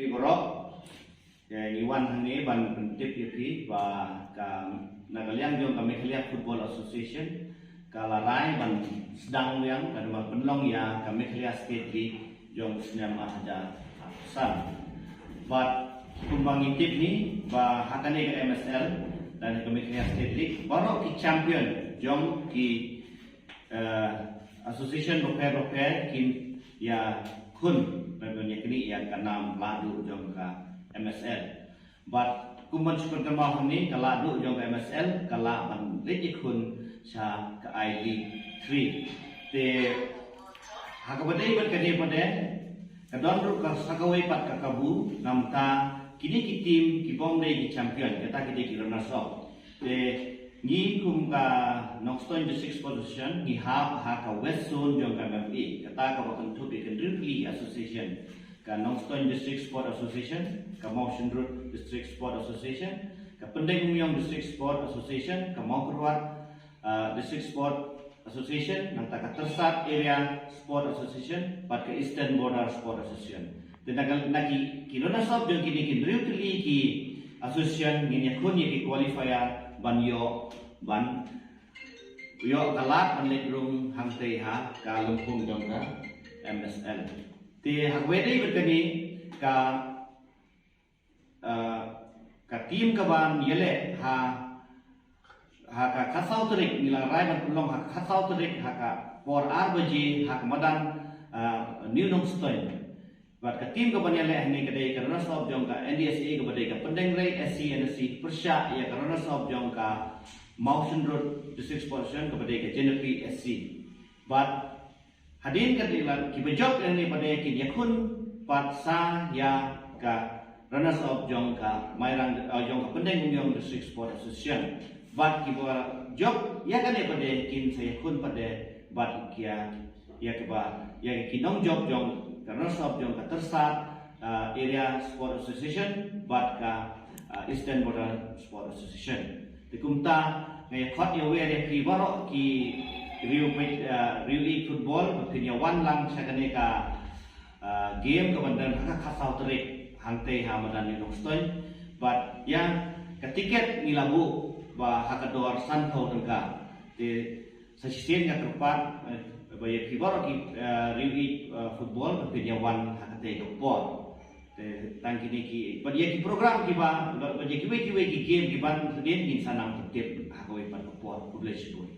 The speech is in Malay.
Borok iwan hani ban pentip yupi ba ka Nagaliang jong kami Mekhlia Football Association kalarai ban sedang yang kadang penlong ya kami Mekhlia State League jong senama haja san but kumbang intip ni ba hakane ke MSL dan kami Mekhlia State League baru ki champion jong ki association rope kin ya kun bagaimana kini ya kanam ladu jong ka MSL but kuman super kemah ni kala du jong ke MSL kala man ikun sa ke I League 3 te hakabadai bat kade pade kadon ru ka sakawai pat ka kabu namta kini ki team ki bom dei ki champion kata ki runner up te ni kum ka Noxton district position ni ha ka West Zone jong ka MFA kata ka bakon tu bi League Association ka Noxton District Sport Association, ka Motion Road District Sport Association, ka Pendeng Umyong District Sport Association, ka Maukerwat District Sport Association, nang ka Tersat Area Sport Association, pat ka Eastern Border Sport Association. Dan nagi kilona sob yung kini really ki association nginya kun ki qualifier ban yo kalat ban legrung hangtei ha ka lumpung jong ka MSL. Ti hakwedi berkani ka tim kaban yele ha ka kasau terik nila rai ban pulong ha kasau terik ha ka por arbaji ha madan new Noxton bat ka tim kaban yele ni kadai karena sob jong ka NDSA ka badai ka Pendeng Rai SC NSC Persya ya karena sob jong ka Mountain Road District Sport Association ka badai ka Genepi SC but hadin kadilan kibajok ini pada yakun pat sa ya ka runners up jong ka mairang jong ka Pendeng Umyong District Sport Association bat kiba job ya kan pada kin saya kun pada bat kia ya kiba ya kinong job jong runners up jong ka Tersat Area Sport Association bat ka Eastern Border Sport Association dikumta ngai khot ya we ki barok ki Riu football berkini wan lang sa kaneka game kemudian kasau terik hangtei hamadan ni Noxton but yang ketiket nilabu ba hakador santhau tengka di sasisen yang keempat baya kibar ki Riu football berkini wan hakatei dokpor tang kini ki baya ki program kiba baya ki game kiban sedin insanang tertib hakoi pan dokpor publish boy